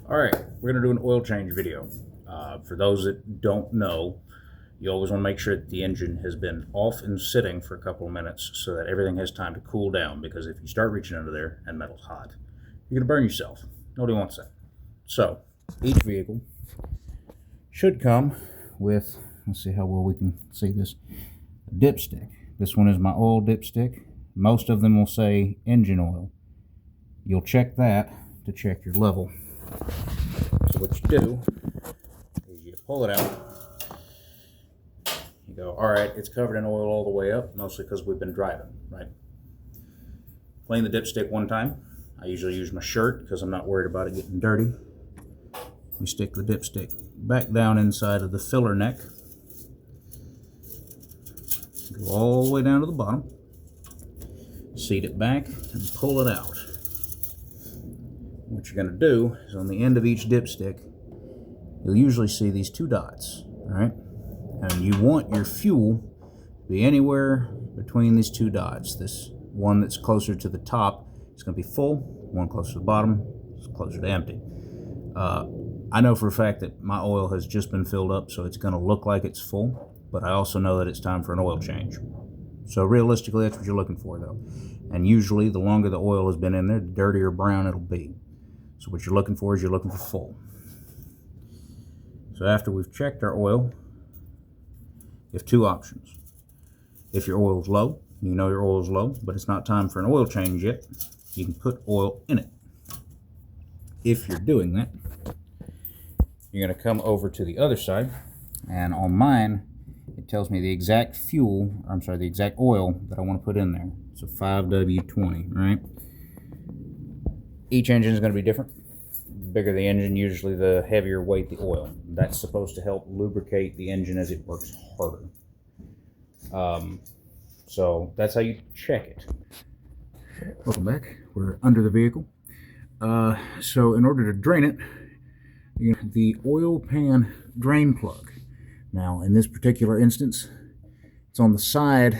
All right, we're going to do an oil change video. For those that don't know, you always want to make sure that the engine has been off and sitting for a couple of minutes so that everything has time to cool down, because if you start reaching under there and metal's hot, you're going to burn yourself. Nobody wants that. So, each vehicle should come with, let's see how well we can see this, a dipstick. This one is my oil dipstick. Most of them will say engine oil. You'll check that to check your level. So what you do is you pull it out. You go, all right, it's covered in oil all the way up, mostly because we've been driving, right? Clean the dipstick one time. I usually use my shirt because I'm not worried about it getting dirty. We stick the dipstick back down inside of the filler neck. Go all the way down to the bottom. Seat it back and pull it out. What you're going to do is on the end of each dipstick, you'll usually see these two dots, all right? And you want your fuel to be anywhere between these two dots. This one that's closer to the top is going to be full, one closer to the bottom is closer to empty. I know for a fact that my oil has just been filled up, so it's going to look like it's full, but I also know that it's time for an oil change. So realistically, that's what you're looking for, though. And usually, the longer the oil has been in there, the dirtier brown it'll be. So what you're looking for is you're looking for full. So after we've checked our oil, you have two options. If your oil's low, you know your oil is low, but it's not time for an oil change yet, you can put oil in it. If you're doing that, you're going to come over to the other side, and on mine, it tells me the exact the exact oil that I want to put in there. It's a 5W20, right? Each engine is going to be different. The bigger the engine, usually the heavier weight the oil. That's supposed to help lubricate the engine as it works harder. So that's how you check it. Welcome back. We're under the vehicle. So in order to drain it, the oil pan drain plug. Now, in this particular instance, it's on the side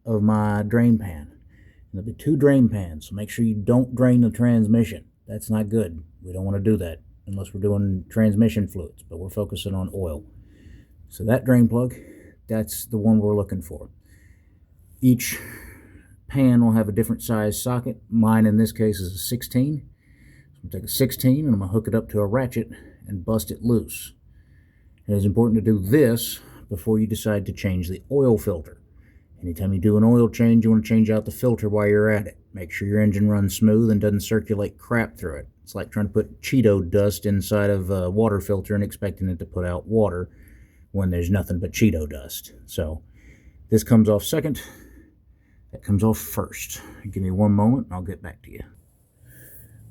of my drain pan. There'll be two drain pans, so make sure you don't drain the transmission. That's not good. We don't want to do that unless we're doing transmission fluids, but we're focusing on oil. So that drain plug, that's the one we're looking for. Each pan will have a different size socket. Mine in this case is a 16. So I'm going to take a 16 and I'm going to hook it up to a ratchet and bust it loose. It is important to do this before you decide to change the oil filter. Anytime you do an oil change, you want to change out the filter while you're at it. Make sure your engine runs smooth and doesn't circulate crap through it. It's like trying to put Cheeto dust inside of a water filter and expecting it to put out water when there's nothing but Cheeto dust. So this comes off second, that comes off first. Give me one moment and I'll get back to you.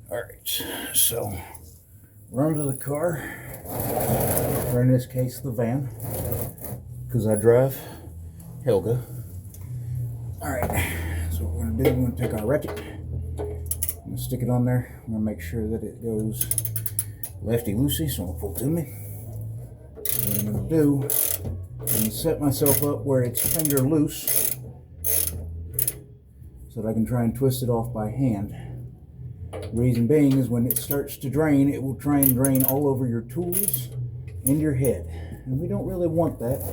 All right, so run to the car, or in this case the van, because I drive Helga. All right, so what we're going to do, we're going to take our ratchet, I'm going to stick it on there. I'm going to make sure that it goes lefty-loosey, so I'm going to pull to me. What I'm going to do is I'm going to set myself up where it's finger loose so that I can try and twist it off by hand. The reason being is when it starts to drain, it will try and drain all over your tools and your head, and we don't really want that.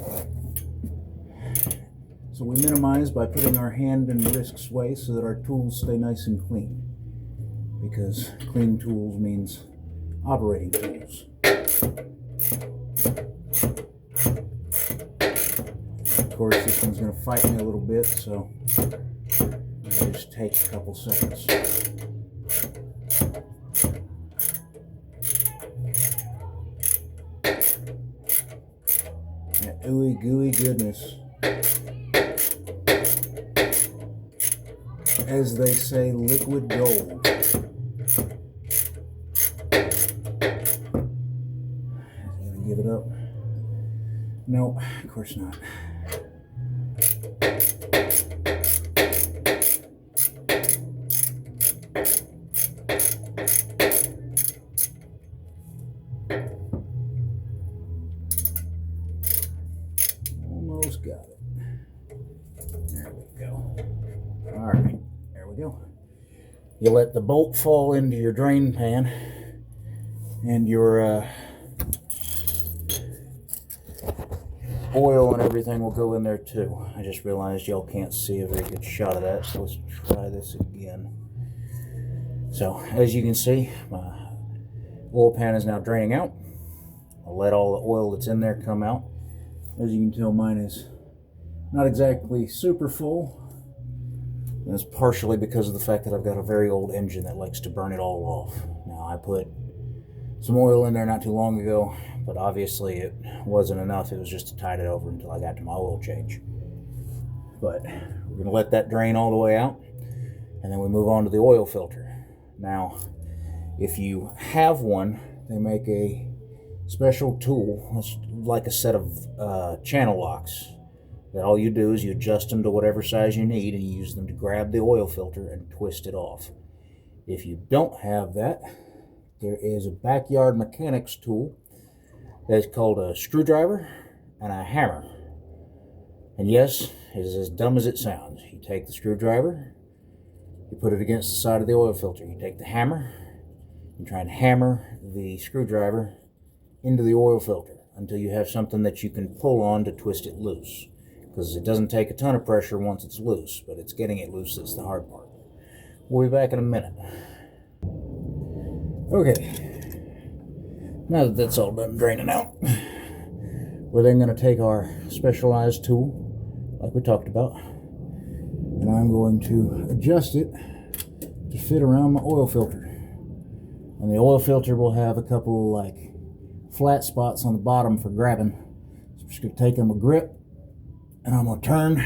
So we minimize by putting our hand in risk's way so that our tools stay nice and clean, because clean tools means operating tools. Of course, this one's going to fight me a little bit, so I'll just take a couple seconds. That ooey gooey goodness. As they say, liquid gold. Is he gonna give it up? No, of course not. Almost got it. There we go. All right, there we go. You let the bolt fall into your drain pan, And your oil and everything will go in there too. I just realized y'all can't see a very good shot of that, so let's try this again. So, as you can see, my oil pan is now draining out. I'll let all the oil that's in there come out. As you can tell, mine is not exactly super full. And it's partially because of the fact that I've got a very old engine that likes to burn it all off. Now, I put some oil in there not too long ago, but obviously it wasn't enough. It was just to tide it over until I got to my oil change. But we're going to let that drain all the way out, and then we move on to the oil filter. Now, if you have one, they make a special tool. It's like a set of channel locks that all you do is you adjust them to whatever size you need, and you use them to grab the oil filter and twist it off. If you don't have that, there is a backyard mechanics tool that's called a screwdriver and a hammer. And yes, it is as dumb as it sounds. You take the screwdriver, you put it against the side of the oil filter. You take the hammer, you try and hammer the screwdriver into the oil filter until you have something that you can pull on to twist it loose. Because it doesn't take a ton of pressure once it's loose, but it's getting it loose that's the hard part. We'll be back in a minute. Okay, now that that's all done draining out, we're then going to take our specialized tool, like we talked about, and I'm going to adjust it to fit around my oil filter. And the oil filter will have a couple of like flat spots on the bottom for grabbing. So I'm just going to take them a grip, and I'm going to turn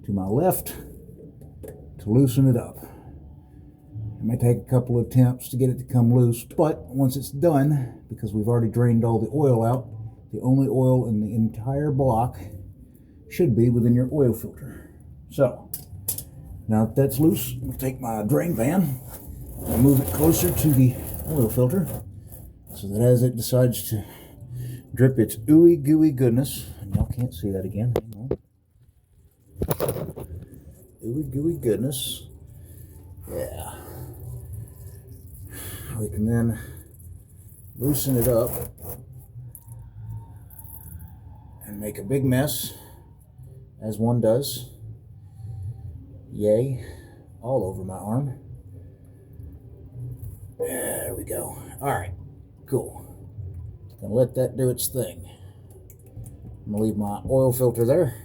to my left to loosen it up. It may take a couple of attempts to get it to come loose, but once it's done, because we've already drained all the oil out, the only oil in the entire block should be within your oil filter. So, now that that's loose, I'll take my drain pan and move it closer to the oil filter so that as it decides to drip its ooey gooey goodness, and y'all can't see that again, hang on. Ooey gooey goodness. Yeah. We can then loosen it up and make a big mess, as one does. Yay, all over my arm. There we go. Alright, cool. Gonna let that do its thing. I'm gonna leave my oil filter there.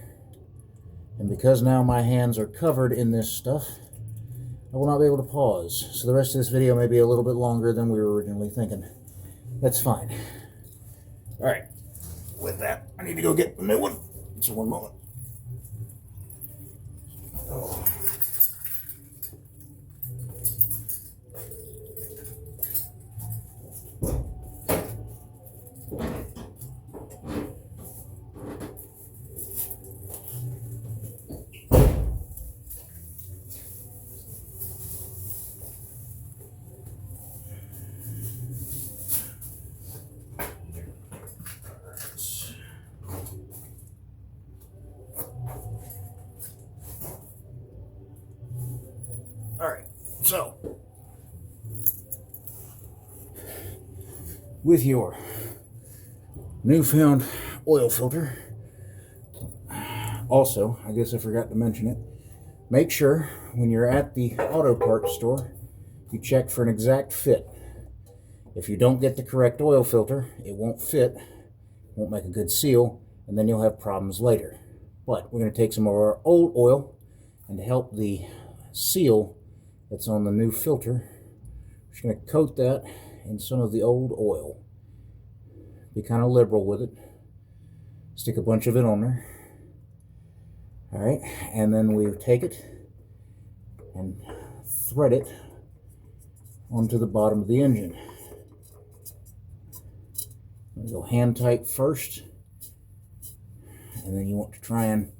And because now my hands are covered in this stuff, I will not be able to pause. So the rest of this video may be a little bit longer than we were originally thinking. That's fine. Alright, with that, I need to go get the new one. So one moment. Oh. Alright, so with your newfound oil filter, also, I guess I forgot to mention it, make sure when you're at the auto parts store, you check for an exact fit. If you don't get the correct oil filter, it won't fit, won't make a good seal, and then you'll have problems later. But we're going to take some of our old oil, and to help the seal that's on the new filter, we're just going to coat that in some of the old oil. Be kind of liberal with it. Stick a bunch of it on there. Alright, and then we take it and thread it onto the bottom of the engine. Go hand tight first, and then you want to try and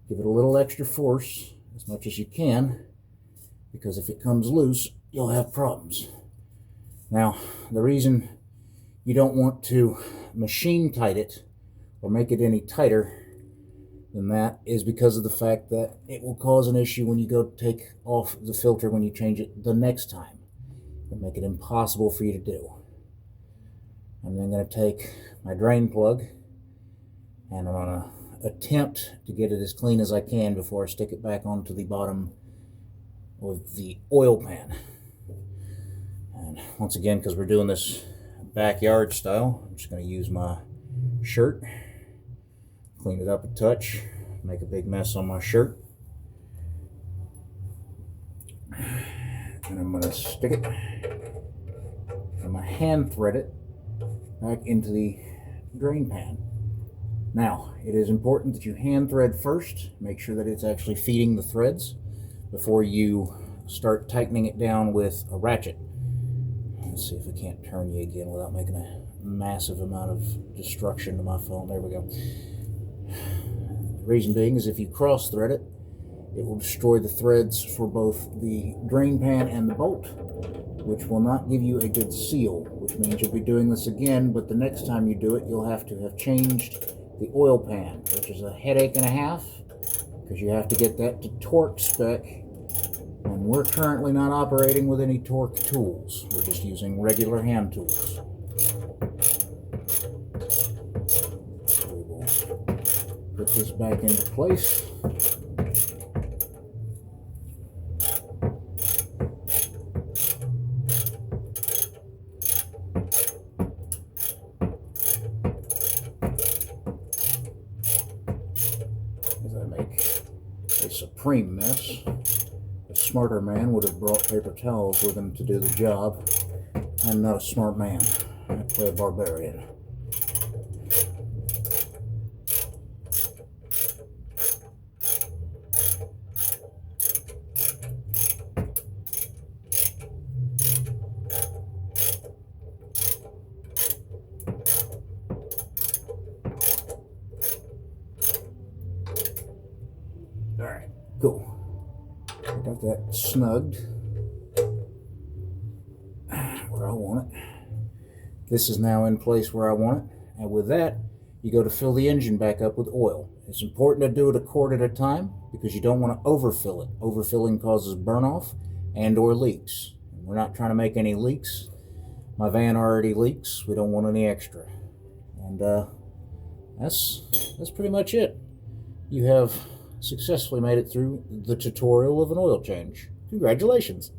give it a little extra force, as much as you can, because if it comes loose, you'll have problems. Now, the reason you don't want to machine tight it or make it any tighter than that is because of the fact that it will cause an issue when you go to take off the filter when you change it the next time. It'll make it impossible for you to do. I'm then going to take my drain plug and I'm going to attempt to get it as clean as I can before I stick it back onto the bottom of the oil pan. And once again, because we're doing this backyard style, I'm just going to use my shirt, clean it up a touch, make a big mess on my shirt. And I'm going to stick it, and my hand thread it back into the drain pan. Now, it is important that you hand thread first. Make sure that it's actually feeding the threads before you start tightening it down with a ratchet. Let's see if I can't turn you again without making a massive amount of destruction to my phone. There we go. The reason being is if you cross thread it, it will destroy the threads for both the drain pan and the bolt, which will not give you a good seal, which means you'll be doing this again, but the next time you do it, you'll have to have changed the oil pan, which is a headache and a half, because you have to get that to torque spec, and we're currently not operating with any torque tools. We're just using regular hand tools. We will put this back into place. As I make a supreme mess. A smarter man would have brought paper towels with him to do the job. I'm not a smart man. I play a barbarian. Alright, cool. I got that snugged where I want it. This is now in place where I want it. And with that, you go to fill the engine back up with oil. It's important to do it a quart at a time because you don't want to overfill it. Overfilling causes burn-off and or leaks. We're not trying to make any leaks. My van already leaks. We don't want any extra. And that's pretty much it. You have successfully made it through the tutorial of an oil change. Congratulations!